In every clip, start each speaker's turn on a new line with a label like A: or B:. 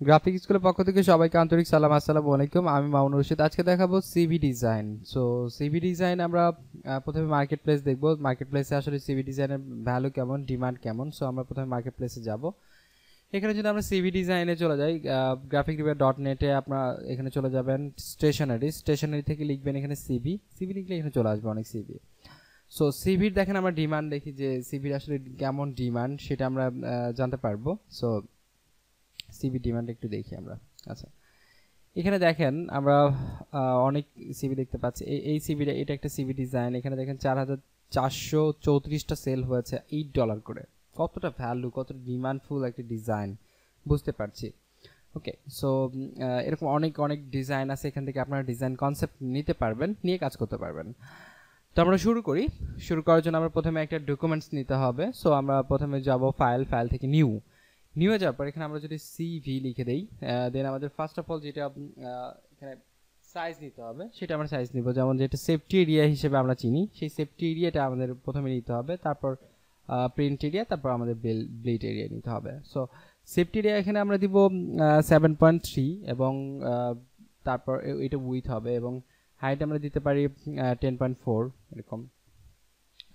A: Graphic স্কুলের পক্ষ থেকে সবাইকে আন্তরিক সালাম, আসসালামু আলাইকুম। আমি মামুনুর রশিদ। আজকে দেখাবো CV design. So CV design আমরা প্রথমে মার্কেট প্লেস দেখবো। মার্কেট প্লেসে আসলে সিভি ডিজাইনের ভ্যালু কেমন, ডিমান্ড কেমন। সো আমরা প্রথমে মার্কেট প্লেসে যাব। এখানে যদি আমরা সিভি ডিজাইনে চলে যাই, গ্রাফিক রিভার .net-এ আপনারা এখানে চলে যাবেন। স্টেশনারি থেকে লিখবেন এখানে সিভি লিখলে এখানে চলে আসবে অনেক সিভি। সো সিভির দেখেন আমরা ডিমান্ড দেখি যে সিভির আসলে কেমন ডিমান্ড সেটা আমরা জানতে পারবো। সো সিভি ডিমান্ড একটু দেখি আমরা। আচ্ছা, এখানে দেখেন আমরা অনেক সিভি দেখতে পাচ্ছি। এই সিভিটা, এটা একটা সিভি ডিজাইন। এখানে দেখেন 4434টা সেল হয়েছে $8 করে। কতটা ভ্যালু, কতটা ডিমান্ডফুল একটা ডিজাইন বুঝতে পারছি। ওকে, সো এরকম অনেক অনেক ডিজাইন আছে। এখান থেকে আপনারা ডিজাইন কনসেপ্ট নিতে পারবেন, নিয়ে কাজ করতে পারবেন। তো আমরা শুরু করি। শুরু করার জন্য আমরা প্রথমে একটা ডকুমেন্টস নিতে হবে। সো আমরা প্রথমে যাব ফাইল থেকে নিউয়ে যাওয়ার পর এখানে আমরা যদি সিভি লিখে দেই, দেন আমাদের ফার্স্ট অফ অল যেটা এখানে সাইজ নিতে হবে সেটা আমরা সাইজ নিব। যেমন যেটা সেফটি এরিয়া হিসেবে আমরা চিনি, সেই সেফটি এরিয়াটা আমাদের প্রথমে নিতে হবে, তারপর প্রিন্ট এরিয়া, তারপর আমাদের ব্লিড এরিয়া নিতে হবে। সো সেফটি এরিয়া এখানে আমরা দিব 7.3 এবং তারপর এটা উইথ হবে এবং হাইট আমরা দিতে পারি 10.4 এরকম।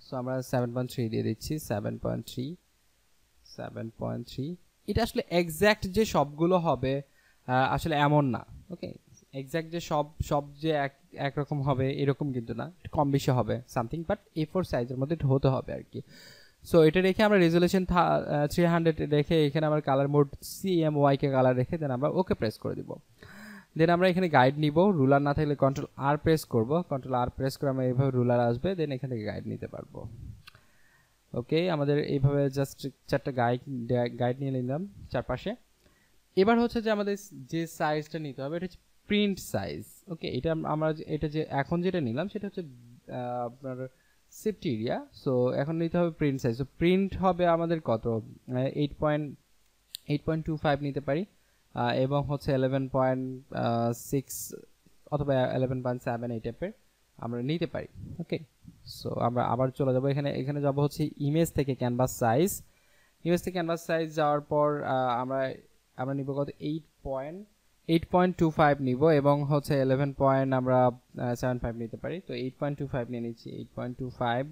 A: সো আমরা 7.3 দিয়ে দিচ্ছি। 7.3 এটা আসলে এক্স্যাক্ট যে সবগুলো হবে আসলে এমন না। ওকে, এক্স্যাক্ট যে সব যে একরকম হবে এরকম কিন্তু না, কম বেশি হবে সামথিং, বাট A4 সাইজের মধ্যে হতে হবে আর কি। সো এটা রেখে আমরা রেজুলেশন 300 রেখে এখানে আমরা কালার মোড CMYK কালার রেখে দেন আমরা ওকে প্রেস করে দিব। দেন আমরা এখানে গাইড নিব। রুলার না থাকলে Ctrl+R প্রেস করব। Ctrl+R প্রেস করে আমরা এইভাবে রুলার আসবে, দেন এখান থেকে গাইড নিতে পারবো। ওকে, আমাদের এইভাবে জাস্ট 4টা গাইড নিয়ে নিলাম চারপাশে। এবার হচ্ছে যে আমাদের যে সাইজটা নিতে হবে এটা হচ্ছে প্রিন্ট সাইজ। ওকে, এটা আমরা এটা যে এখন যেটা নিলাম সেটা হচ্ছে আপনার সেফটি এরিয়া। সো এখন নিতে হবে প্রিন্ট সাইজ। সো প্রিন্ট হবে আমাদের কত, 8.25 নিতে পারি এবং হচ্ছে 11.6 অথবা 11.7 এই টাইপের আমরা নিতে পারি। ওকে, সো আমরা আবার চলে যাব এখানে যাব হচ্ছে ইমেজ থেকে ক্যানভাস সাইজ যাওয়ার পর আমরা নিব কত 8.25 নিব এবং হচ্ছে 11.75 নিতে পারি। তো 8.25 নিয়ে নিচ্ছি, 8.25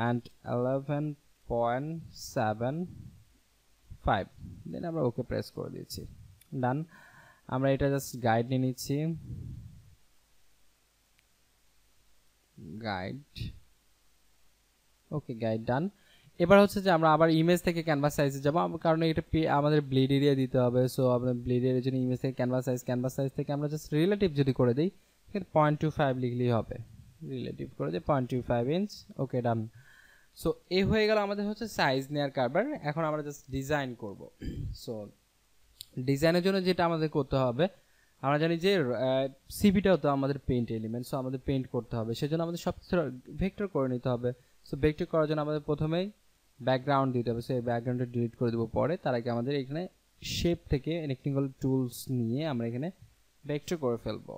A: and 11.75, দেন আমরা ওকে প্রেস করে দিচ্ছি। ডান। আমরা এটা জাস্ট গাইড নিয়ে নিচ্ছি, গাইড। ওকে, গাইড ডান। এবার হচ্ছে যে আমরা আবার ইমেজ থেকে ক্যানভাস সাইজে যাব, কারণ এটা আমাদের ব্লিড এরিয়া দিতে হবে। সো আমাদের ব্লিড এরিয়ার জন্য ইমেজ থেকে ক্যানভাস সাইজ থেকে আমরা জাস্ট রিলেটিভ যদি করে দিই, 0.25 লিখলেই হবে। রিলেটিভ করে দিই 0.25 ইঞ্চ। ওকে, ডান। সো এই হয়ে গেল আমাদের হচ্ছে সাইজ নেয়ার কারবার। এখন আমরা জাস্ট ডিজাইন করব। সো ডিজাইনের জন্য যেটা আমাদের করতে হবে, আমরা জানি যে সিভিটাও তো আমাদের পেইন্ট এলিমেন্ট। সো আমাদের পেইন্ট করতে হবে, সেজন্য আমাদের সব কিছু ভেক্টর করে নিতে হবে। সো ভেক্টর করার জন্য আমাদের প্রথমেই ব্যাকগ্রাউন্ড দিতে হবে। সেই ব্যাকগ্রাউন্ডটা ডিলিট করে দেবো পরে। তার আগে আমাদের এখানে শেপ থেকে রেক্টেঙ্গল টুলস নিয়ে আমরা এখানে ভেক্টর করে ফেলবো।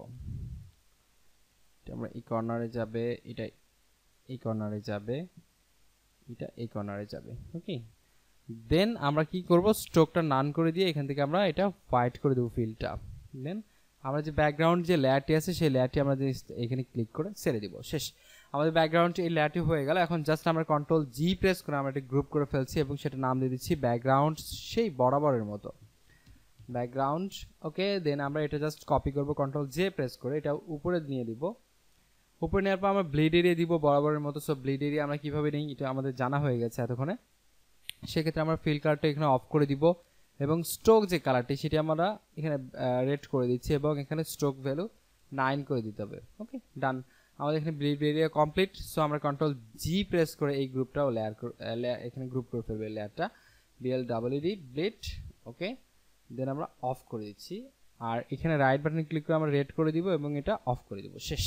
A: আমরা এই কর্নারে যাবে, এটা এই কর্নারে যাবে, এটা এই কর্নারে যাবে। ওকে, দেন আমরা কি করব, স্ট্রোকটা নান করে দিয়ে এখান থেকে আমরা এটা হোয়াইট করে দেবো ফিলটা। দেন আমরা যে ব্যাকগ্রাউন্ড যে লেয়ারটি আছে সেই লেয়ারটি আমরা এখানে ক্লিক করে ছেড়ে দিব। শেষ, আমাদের ব্যাকগ্রাউন্ড এই লেয়ারটি হয়ে গেল। এখন জাস্ট আমরা Ctrl+G প্রেস করে আমরা এটা গ্রুপ করে ফেলছি এবং সেটা নাম দিয়ে দিচ্ছি ব্যাকগ্রাউন্ড, সেই বরাবরের মতো ব্যাকগ্রাউন্ড। ওকে, দেন আমরা এটা জাস্ট কপি করব, Ctrl+J প্রেস করে এটা উপরে নিয়ে দিব। উপরে নেওয়ার পর আমরা ব্লিড এরিয়া দিব বরাবরের মতো। সো ব্লিড এরিয়া আমরা কিভাবে নিই এটা আমাদের জানা হয়ে গেছে এতক্ষণে। সেক্ষেত্রে আমরা ফিল কালারটা এখানে অফ করে দিব এবং স্ট্রোক যে কালারটি সেটি আমরা এখানে রেড করে দিচ্ছি এবং এখানে স্ট্রোক ভ্যালু 9 করে দিতে হবে। ওকে, ডান। আমাদের এখানে ব্লিড এরিয়া কমপ্লিট। সো আমরা Ctrl+G প্রেস করে এই গ্রুপটাও এখানে গ্রুপ করে ফেলবে লেয়ারটা, BLED ব্লিড। ওকে, দেন আমরা অফ করে দিচ্ছি আর এখানে রাইট বাটনে ক্লিক করে আমরা রেড করে দিব এবং এটা অফ করে দিব। শেষ,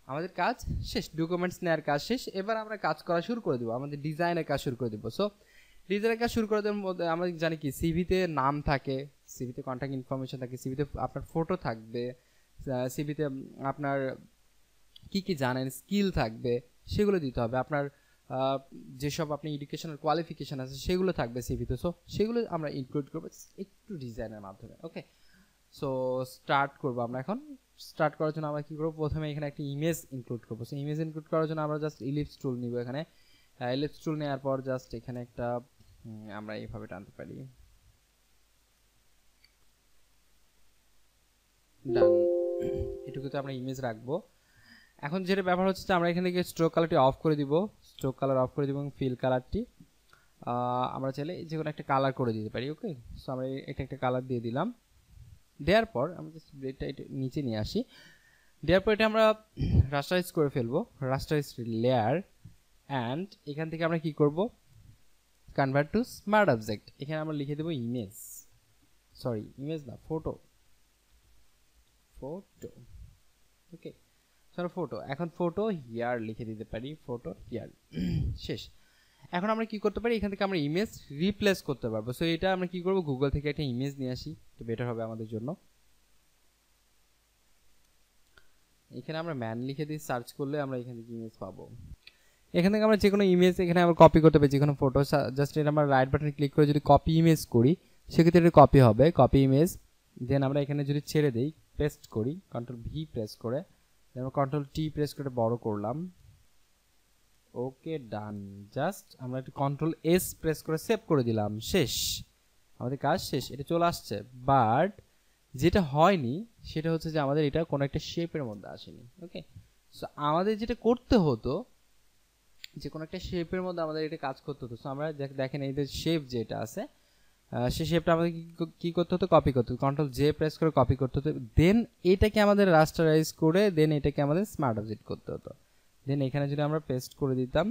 A: আমাদের কাজ শেষ, ডকুমেন্টস নেওয়ার কাজ শেষ। এবার আমরা কাজ করা শুরু করে দেবো, আমাদের ডিজাইনের কাজ শুরু করে দেবো। সো ডিজাইনের কাজ শুরু করে দেওয়ার মধ্যে আমরা জানি কি সিভিতে নাম থাকে, সিভিতে কন্ট্যাক্ট ইনফরমেশন থাকে, সিভিতে আপনার ফটো থাকবে, সিভিতে আপনার কি কি জানেন স্কিল থাকবে সেগুলো দিতে হবে। আপনার যেসব আপনি এডুকেশনাল কোয়ালিফিকেশন আছে সেগুলো থাকবে সিভিতে, সো সেগুলো আমরা ইনক্লুড করবো একটু ডিজাইনের মাধ্যমে। ওকে, সো স্টার্ট করবো আমরা এখন। স্টার্ট করার জন্য আমরা কী করবো, প্রথমে এখানে একটা ইমেজ ইনক্লুড করবো। সো ইমেজ ইনক্লুড করার জন্য আমরা জাস্ট ইলিপস টুল নিব। এখানে ইলিপস টুল নেওয়ার পর জাস্ট এখানে একটা আমরা এইভাবে টানতে পারি, ডান। এটুকুতে আমরা ইমেজ রাখবো। এখন যেটা ব্যাপার হচ্ছে যে আমরা এখান থেকে স্ট্রোক কালারটি অফ করে দিব, স্ট্রোক কালার অফ করে দিব এবং ফিল কালারটি আমরা চাইলে যে কোনো একটা কালার করে দিতে পারি। ওকে, সো আমরা এটা একটা কালার দিয়ে দিলাম। দেওয়ার পর আমরা জাস্ট ব্লেডটা এটা নিচে নিয়ে আসি। দেওয়ার পর এটা আমরা রাস্টারাইজ করে ফেলবো, রাস্টারাইজ লেয়ার। অ্যান্ড এখান থেকে আমরা কি করব, কনভার্ট টু স্মার্ট অবজেক্ট। এখানে আমরা লিখে দেবো ইমেজ, সরি ইমেজ না, ফটো, ফটো। ওকে, ফটো। এখন ফটো হিয়ার লিখে দিতে পারি, ফটো হিয়ার। শেষ। এখন আমরা কি করতে পারি, এখান থেকে আমরা ইমেজ রিপ্লেস করতে পারবো। সো এটা আমরা কি করব, গুগল থেকে একটা ইমেজ নিয়ে আসি, তো বেটার হবে আমাদের জন্য। এখানে আমরা ম্যান লিখে দিয়ে সার্চ করলে আমরা এখান থেকে ইমেজ পাবো। এখান থেকে আমরা যে কোনো ইমেজ এখানে আমরা কপি করতে পারি, যে কোনো ফটো। জাস্ট এটা আমরা রাইট বাটনে ক্লিক করে যদি কপি ইমেজ করি, সেক্ষেত্রে এটা কপি হবে, কপি ইমেজ। দেন আমরা এখানে যদি ছেড়ে দিই, পেস্ট করি, কন্ট্রোল ভি প্রেস করে, আমরা কন্ট্রোল টি প্রেস করে বড় করলাম। ওকে, ডান। জাস্ট আমরা একটু কন্ট্রোল এস প্রেস করে সেভ করে দিলাম। শেষ, আমাদের কাজ শেষ। এটা চলে আসছে, বাট যেটা হয়নি সেটা হচ্ছে যে আমাদের এটা কোনো একটা শেপের মধ্যে আসেনি। ওকে, সো আমাদের যেটা করতে হতো, যে কোনো একটা শেপের মধ্যে আমাদের এটা কাজ করতে হতো। সো আমরা দেখেন এই যে শেপ যেটা আছে, সেই শেপটা আমাদের কি করতে হতো, কপি করতে হতো, কন্ট্রোল জে প্রেস করে কপি করতে হতো। দেন এটাকে আমাদের রাস্টারাইজ করে দেন এটাকে আমাদের স্মার্ট অবজেক্ট করতে হতো। দেন এখানে যদি আমরা পেস্ট করে দিতাম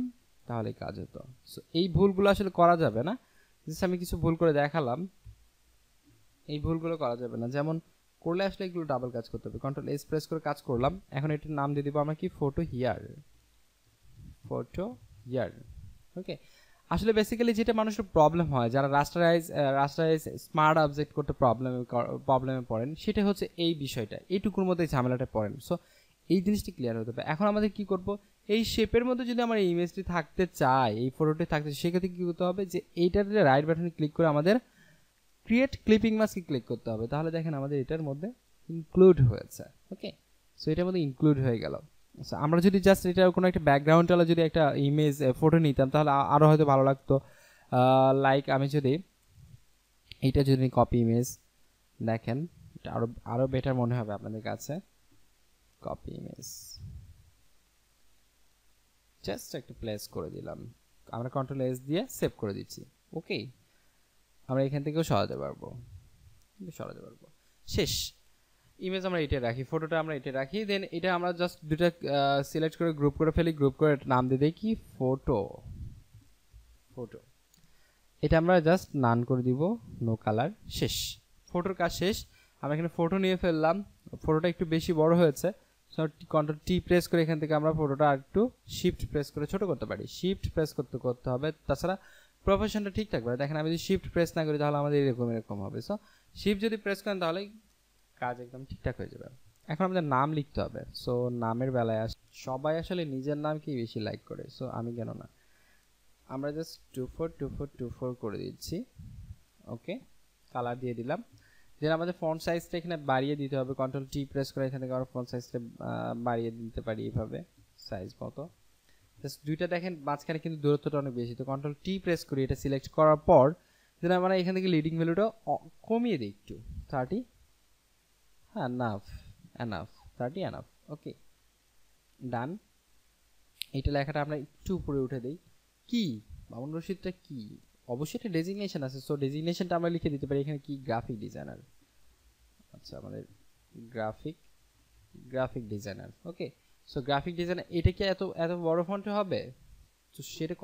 A: তাহলে কাজ হতো। সো এই ভুলগুলো আসলে করা যাবে না, জাস্ট আমি কিছু ভুল করে দেখালাম, এই ভুলগুলো করা যাবে না। যেমন করলে আসলে এগুলো ডাবল কাজ করতে হবে। কন্ট্রোল এস প্রেস করে কাজ করলাম। এখন এটার নাম দিয়ে দিব আমরা কি, ফটো হিয়ার, ফটো হিয়ার। ওকে, আসলে বেসিক্যালি যেটা মানুষের প্রবলেম হয়, যারা রাস্টারাইজ স্মার্ট অবজেক্ট করতে প্রবলেমে পড়েন, সেটা হচ্ছে এই বিষয়টা, এইটুকুর মধ্যে ঝামেলাটা পড়েন। সো এই জিনিসটি ক্লিয়ার হতে হবে। এখন আমাদের কি করব, এই শেপের মধ্যে যদি আমরা এই ইমেজটি থাকতে চাই, এই ফটোটি থাকতে, সেক্ষেত্রে কি করতে হবে, যে এইটাতে রাইট বাটনে ক্লিক করে আমাদের ক্রিয়েট ক্লিপিং মাস্কে ক্লিক করতে হবে। তাহলে দেখেন আমাদের এটার মধ্যে ইনক্লুড হয়েছে। ওকে, সো এটার মধ্যে ইনক্লুড হয়ে গেল। আমরা যদি জাস্ট এটা কোনো একটা ব্যাকগ্রাউন্ড আলা যদি একটা ইমেজ ফটো নিতাম তাহলে আরও হয়তো ভালো লাগতো। লাইক আমি যদি এইটা যদি কপি ইমেজ, দেখেন এটা আরও বেটার মনে হবে আপনাদের কাছে। কপি ইমেজ জাস্ট একটা প্লেস করে দিলাম, আমরা কন্ট্রোল এস দিয়ে সেভ করে দিচ্ছি। ওকে, আমরা এখান থেকেও সরাতে পারবো, শেষ। ইমেজ আমরা এটা রাখি, ফটোটা আমরা এটা রাখি। দেন এটা আমরা জাস্ট দুটা সিলেক্ট করে গ্রুপ করে ফেলি, গ্রুপ করে নাম দিয়ে দিই কি, ফটো। এটা আমরা জাস্ট নান করে দিব, নো কালার। শেষ, ফটোর কাজ শেষ। আমরা এখানে ফটো নিয়ে ফেললাম, ফটোটা একটু বেশি বড় হয়েছে, সো কন্ট্রোল টি প্রেস করে এখান থেকে আমরা ফটোটা একটু শিফট প্রেস করে ছোট করতে পারি। শিফট প্রেস করতে হবে, তাছাড়া প্রফেশনটা ঠিক থাকবে। দেখেন আমি যদি শিফট প্রেস না করি তাহলে আমাদের এরকম হবে। সো শিফট যদি প্রেস করেন তাহলে কাজ একদম ঠিকঠাক হয়ে যাবে। এখন আমাদের নাম লিখতে হবে। সো নামের বেলায় সবাই আসলে নিজের নামকেই বেশি লাইক করে, সো আমি কেন না, আমরা জাস্ট 242424 করে দিচ্ছি। ওকে, কালার দিয়ে দিলাম। দেন আমাদের ফন্ট সাইজটা এখানে বাড়িয়ে দিতে হবে, কন্ট্রোল টি প্রেস করে এখান থেকে আমরা ফন্ট সাইজটা বাড়িয়ে দিতে পারি এইভাবে সাইজ মতো। জাস্ট দুইটা দেখেন মাঝখানে কিন্তু দূরত্বটা অনেক বেশি, তো কন্ট্রোল টি প্রেস করি, এটা সিলেক্ট করার পর দেন আমরা এখান থেকে লিডিং ভ্যালুটা কমিয়ে দিই একটু, 30। হ্যাঁ, এনাফ 30 এনাফ। ওকে, ডান। এইটা লেখাটা আমরা একটু উপরে উঠে দিই। কি মামুন রশিদটা কি, অবশ্যই একটা ডেজিগনেশন আছে, সো ডেজিগনেশনটা আমরা লিখে দিতে পারি এখানে কি, গ্রাফিক ডিজাইনার। আচ্ছা, আমাদের গ্রাফিক ডিজাইনার। ওকে, সো গ্রাফিক ডিজাইনার, এটা কি এত বড় ফন্টে হবে? তো সেটা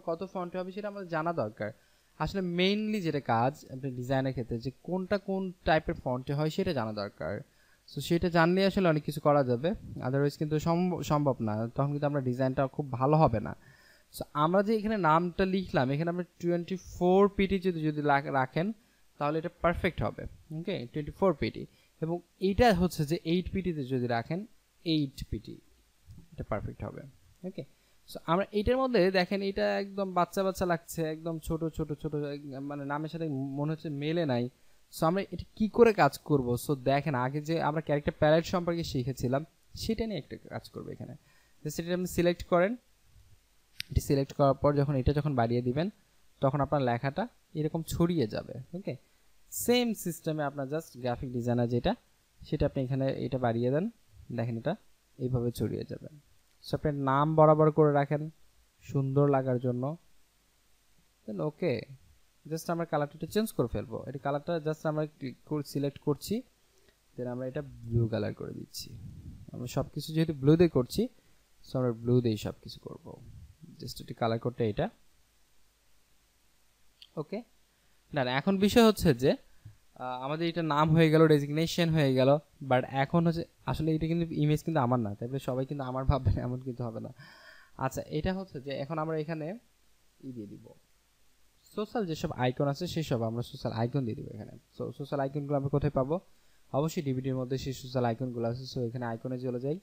A: কত ফন্টে হবে সেটা আমাদের জানা দরকার। আসলে মেইনলি যেটা কাজ আপনার ডিজাইনের ক্ষেত্রে, যে কোনটা কোন টাইপের ফন্টে হয় সেটা জানা দরকার। সো সেটা জানলে আসলে অনেক কিছু করা যাবে, আদারওয়াইজ কিন্তু সম্ভব না, তখন কিন্তু আমরা ডিজাইনটা খুব ভালো হবে না। সো আমরা যে এখানে নামটা লিখলাম, এখানে আমরা 24 পিটি যদি রাখেন তাহলে এটা পারফেক্ট হবে। ওকে, 24 পিটি, এবং এইটা হচ্ছে যে 8 পিটিতে যদি রাখেন 8 পিটি, এটা পারফেক্ট হবে। ওকে, সো আমরা এটার মধ্যে দেখেন এটা একদম বাচ্চা বাচ্চা লাগছে, একদম ছোট ছোট ছোট, মানে নামের সাথে মনে হচ্ছে মেলে নাই। সো আমরা এটা কি করে কাজ করব? সো দেখেন আগে যে আমরা ক্যারেক্টার প্যালেট সম্পর্কে শিখেছিলাম সেটা নিয়ে একটা কাজ করব এখানে। সেটা আপনি সিলেক্ট করেন, এটি সিলেক্ট করার পর যখন বাড়িয়ে দিবেন তখন আপনার লেখাটা এরকম ছড়িয়ে যাবে। ওকে, সেম সিস্টেমে আপনার জাস্ট গ্রাফিক ডিজাইনার যেটা সেটা আপনি এখানে এটা বাড়িয়ে দেন, দেখেন এটা এইভাবে ছড়িয়ে যাবে। সো আপনি নাম বরাবর করে রাখেন সুন্দর লাগার জন্য। দেন ওকে, জাস্ট আমরা কালারটা চেঞ্জ করে ফেলবো। এটা কালারটা জাস্ট আমরা সিলেক্ট করছি, দেন আমরা এটা ব্লু কালার করে দিচ্ছি। আমরা সব কিছু যেহেতু ব্লু দিয়ে করছি, সো আমরা ব্লু দিয়ে সব কিছু করবো। জাস্ট এটা কালার করতে এটা ওকে না। এখন বিষয় হচ্ছে যে আমাদের এটা নাম হয়ে গেল, ডেজিগনেশন হয়ে গেল, বাট এখন হচ্ছে আসলে এটা কিন্তু ইমেজ কিন্তু আমার না, তাই সবাই কিন্তু আমার ভাববেন এমন কিন্তু হবে না। আচ্ছা, এটা হচ্ছে যে এখন আমরা এখানে দিয়ে দিব সোশ্যাল যেসব আইকন আছে সেসব আমরা সোশ্যাল আইকন দিয়ে দিব এখানে। সো সোশ্যাল আইকনগুলো আমরা কোথায় পাবো? অবশ্যই ডিভিডির মধ্যে সেই সোশ্যাল আইকনগুলো আছে। সো এখানে আইকনে চলে যাই,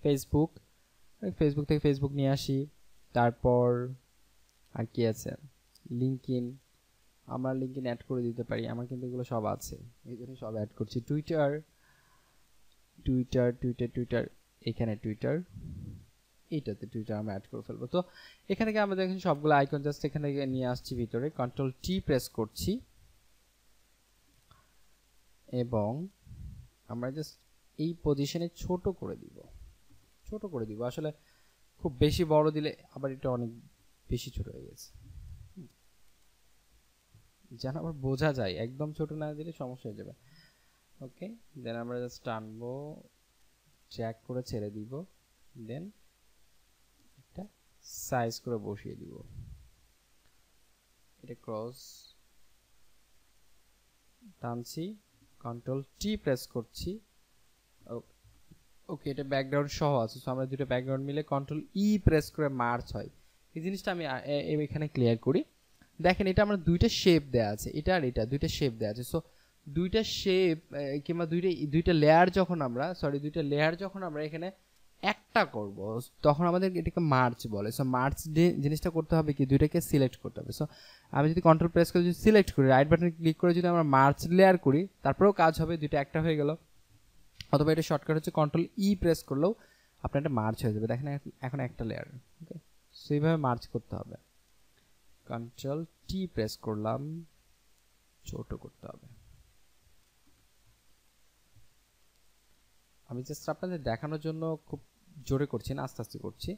A: ফেসবুক থেকে ফেসবুক নিয়ে আসি, তারপর আর কি আছে, লিঙ্কইন, আমরা লিঙ্কইন অ্যাড করে দিতে পারি, আমার কিন্তু এগুলো সব আছে এই জন্য সব অ্যাড করছি। টুইটার এখানে টুইটার, এইটাতে টুইটার আমরা অ্যাড করে ফেলবো। তো এখানে থেকে আমরা দেখেন সবগুলো আইকন জাস্ট এখানে নিয়ে আসছি ভিতরে, কন্ট্রোল টি প্রেস করছি এবং আমরা জাস্ট এই পজিশনে ছোট করে দিব। আসলে খুব বেশি বড় দিলে আবার এটা অনেক বেশি ছোট হয়ে গেছে, যেন আবার বোঝা যায়, একদম ছোট না দিলে সমস্যা হয়ে যাবে। ওকে, দেন আমরা জাস্ট টানবো, জ্যাক করে ছেড়ে দিব, দেন এটা সাইজ করে বসিয়ে দিব, এটা ক্রস টানছি, কন্ট্রোল টি প্রেস করছি। ওকে, এটা ব্যাকগ্রাউন্ড সহ আছে, সো আমরা দুটো ব্যাকগ্রাউন্ড মিলে কন্ট্রোল ই প্রেস করে মার্চ হয়। এই জিনিসটা আমি এখানে ক্লিয়ার করি। দেখেন এটা আমরা দুইটা শেপ দেয়া আছে, এটা আর এটা দুইটা শেপ দেয়া আছে। সো দুইটা শেপ কিংবা দুইটা লেয়ার যখন আমরা এখানে একটা করব তখন আমাদের এটাকে মার্চ বলে। সো মার্চ জিনিসটা করতে হবে কি, দুইটাকে সিলেক্ট করতে হবে। সো আমি যদি কন্ট্রোল প্রেস করে যদি সিলেক্ট করি, রাইট বাটনে ক্লিক করে যদি আমরা মার্চ লেয়ার করি, তারপরেও কাজ হবে, দুইটা একটা হয়ে গেল। অথবা এটা শর্টকাট হচ্ছে কন্ট্রোল ই প্রেস করলেও আপনার এটা মার্চ হয়ে যাবে। দেখেন এখন একটা লেয়ার। ওকে, সো এইভাবে মার্চ করতে হবে। কন্ট্রোল টি প্রেস করলাম, ছোট করতে হবে। আমি জাস্ট আপনাদের দেখানোর জন্য খুব জোরে করছি না, আস্তে আস্তে করছি।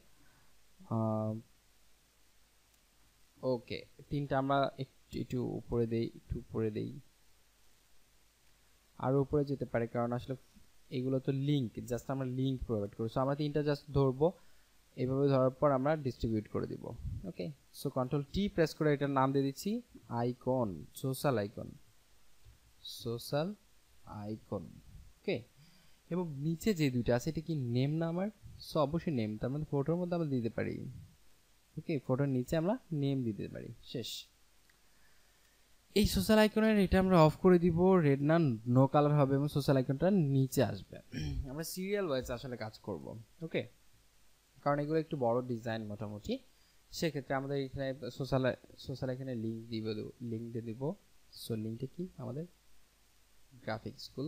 A: ওকে, তিনটা আমরা একটু উপরে দেই, আরো উপরে যেতে পারে, কারণ আসলে এগুলো তো লিংক, জাস্ট আমরা লিংক প্রোভাইড করি। সো আমরা তিনটা জাস্ট ধরবো, এইভাবে ধরার পর আমরা ডিস্ট্রিবিউট করে দিব। ওকে, সো কন্ট্রোল টি প্রেস করে এটার নাম দিয়ে দিচ্ছি আইকন, সোশ্যাল আইকন। ওকে, এবং নিচে যে দুইটা আছে এটা কি নেম না আমার? সো অবশ্যই নেম, তার মধ্যে ফটোর মধ্যে আমরা দিতে পারি। ওকে, ফটোর নিচে আমরা নেম দিতে পারি, শেষ। এই সোশ্যাল আইকনের এটা আমরা অফ করে দিব, রেড না নো কালার হবে এবং সোশ্যাল আইকনটা নিচে আসবে। আমরা সিরিয়াল ওয়াইজ আসলে কাজ করব। ওকে, কারণ এগুলো একটু বড় ডিজাইন মোটামুটি, সেক্ষেত্রে আমাদের এখানে সোশ্যাল এখানে লিঙ্ক দিয়ে দিব। সো লিঙ্কটা কি আমাদের গ্রাফিক্স স্কুল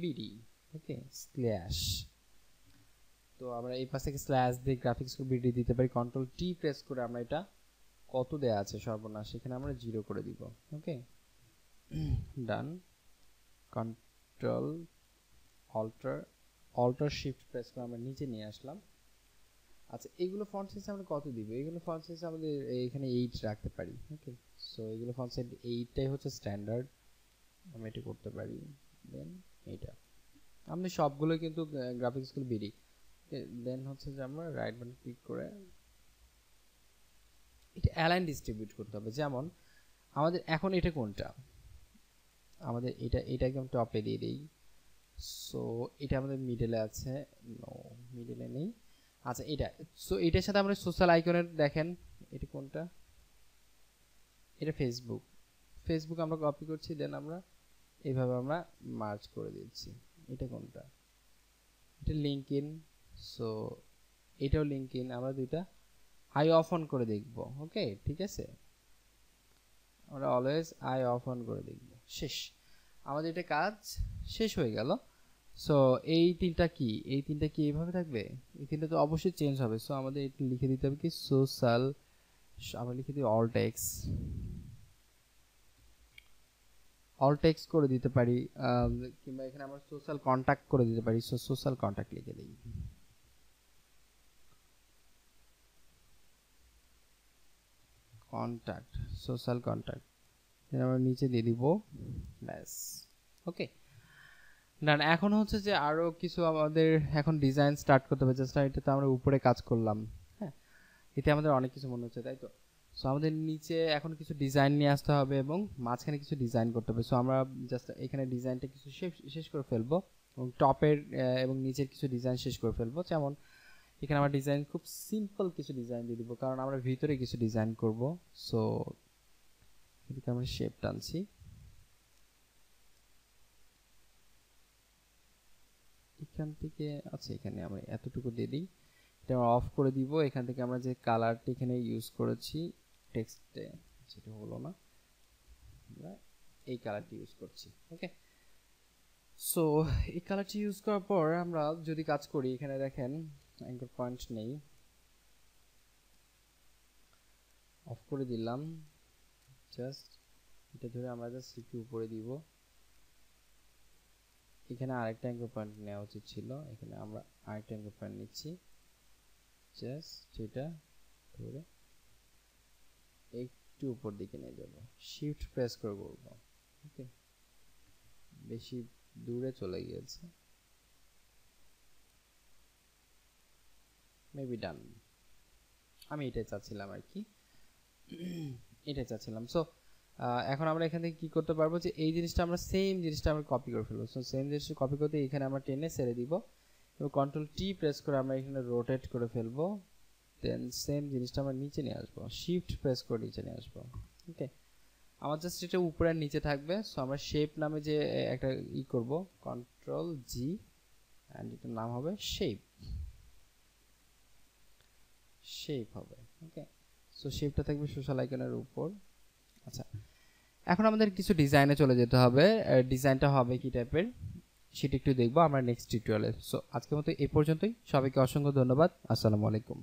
A: বিডি। ওকে, স্ল্যাশ, তো আমরা এই পাশে স্ল্যাশ দিয়ে গ্রাফিক্স স্কুল বিডি দিতে পারি। কন্ট্রোল টি প্রেস করে আমরা এটা কত দেয়া আছে সর্বনাশ, এখানে আমরা 0 করে দিব। ওকে, ডান। কন্ট্রোল অল্টার শিফট প্রেস করে আমরা নিচে নিয়ে আসলাম। আচ্ছা, এইগুলো ফন্ট সাইজ আমরা কত দিব? এইগুলো ফন্ট সাইজ আমাদের এখানে 8 রাখতে পারি। ওকে, সো এগুলো ফন্ট সাইজ 8টাই হচ্ছে স্ট্যান্ডার্ড, আমরা এটা করতে পারি। দেন এইটা আমরা সবগুলো কিন্তু গ্রাফিক্স স্কুল বিডি। দেন হচ্ছে যে আমরা রাইট বাটন ক্লিক করে এটা অ্যালাইন ডিস্ট্রিবিউট করতে হবে। যেমন আমাদের এখন এটা কোনটা, আমাদের এটা একদম টপে দিয়ে দেই। সো এটা আমাদের মিডলে আছে, নো মিডলে নেই। আচ্ছা, এটা, সো এটার সাথে আমরা সোশ্যাল আইকনের দেখেন এটা কোনটা, এটা ফেসবুক আমরা কপি করছি, দেন আমরা এইভাবে আমরা মার্জ করে দিচ্ছি। এটা কোনটা, এটা লিঙ্কইন। সো এটাও লিঙ্কইন, আমরা দুইটা আই অফ অন করে দেখব। ওকে, ঠিক আছে, আমরা অলওয়েজ আই অফ অন করে দেখব। শেষ, আমাদের এটা কাজ শেষ হয়ে গেল। সো এই তিনটা কি, এই তিনটা কি এইভাবে থাকবে? এই তিনটা তো অবশ্যই চেঞ্জ হবে। সো আমাদের এটা লিখে দিতে হবে কি সোশ্যাল, আমরা লিখে দিই অল টেক্সট করে দিতে পারি, কিংবা এখানে আমরা সোশ্যাল কন্টাক্ট করে দিতে পারি। সো সোশ্যাল কন্টাক্ট লিখে দিই, কন্টাক্ট, সোশ্যাল কন্টাক্ট আমরা নিচে দিয়ে দিব, ব্যাস। ওকে ডান। এখন হচ্ছে যে আরো কিছু আমাদের এখন ডিজাইন স্টার্ট করতে হবে। জাস্ট এটা তো আমরা উপরে কাজ করলাম, হ্যাঁ, এতে আমাদের অনেক কিছু মনে হচ্ছে, তাই তো? সো আমাদের নিচে এখন কিছু ডিজাইন নিয়ে আসতে হবে এবং মাঝখানে কিছু ডিজাইন করতে হবে। সো আমরা জাস্ট এখানে ডিজাইনটা কিছু শেষ করে ফেলবো এবং টপের এবং নিচের কিছু ডিজাইন শেষ করে ফেলবো। যেমন এখানে আমরা ডিজাইন খুব সিম্পল কিছু ডিজাইন দিয়ে দিব, কারণ আমরা ভিতরে কিছু ডিজাইন করব। সো এদিকে আমরা শেপ টানছি, এখান থেকে আচ্ছা এখানে আমরা এতটুকু দিয়ে দিই, এটা আমরা অফ করে দিব। এখান থেকে আমরা যে কালারটি এখানে ইউজ করেছি টেক্সটে, সেটা হলো না, আমরা এই কালারটি ইউজ করছি। ওকে, সো এই কালারটি ইউজ করার পর আমরা যদি কাজ করি, এখানে দেখেন অ্যাঙ্কর পয়েন্ট নেই, অফ করে দিলাম। জাস্ট এটা ধরে আমরা জাস্ট একটু উপরে দিব। এখানে আরেকটা অ্যাঙ্কর পয়েন্ট নেওয়া উচিত ছিল, এখানে আমরা আরেকটা অ্যাঙ্কর পয়েন্ট নিচ্ছি। জাস্ট এটা ধরে একটু উপর দিকে নিয়ে যাব, শিফট প্রেস করে করব। ওকে, বেশি দূরে চলে গিয়েছে, মেবি ডান। আমি এটাই চাচ্ছিলাম আর কি, এটাই চাচ্ছিলাম। সো এখন আমরা এখান থেকে কি করতে পারবো, যে এই জিনিসটা আমরা সেম জিনিসটা আমরা কপি করে ফেলবো। সো সেম জিনিসটা কপি করতে এখানে আমরা টেনে ছেড়ে দিব এবং কন্ট্রোল টি প্রেস করে আমরা এখানে রোটেট করে ফেলবো। দেন সেম জিনিসটা আমরা নিচে নিয়ে আসবো, শিফট প্রেস করে নিচে নিয়ে আসবো। ওকে, আমার জাস্ট এটা উপরে আর নিচে থাকবে। সো আমরা শেপ নামে যে একটা করব, কন্ট্রোল জি, এন্ড এটার নাম হবে শেপ হবে। ওকে, সো শেপটা থাকবে সোশ্যাল আইকনের উপর। আচ্ছা, এখন আমাদের কিছু ডিজাইনে চলে যেতে হবে। ডিজাইনটা হবে কি টাইপের সেটা একটু দেখবো আমরা নেক্সট টিউটোরিয়ালে। সো আজকের মতো এই পর্যন্তই, সবাইকে অসংখ্য ধন্যবাদ। আসসালামু আলাইকুম।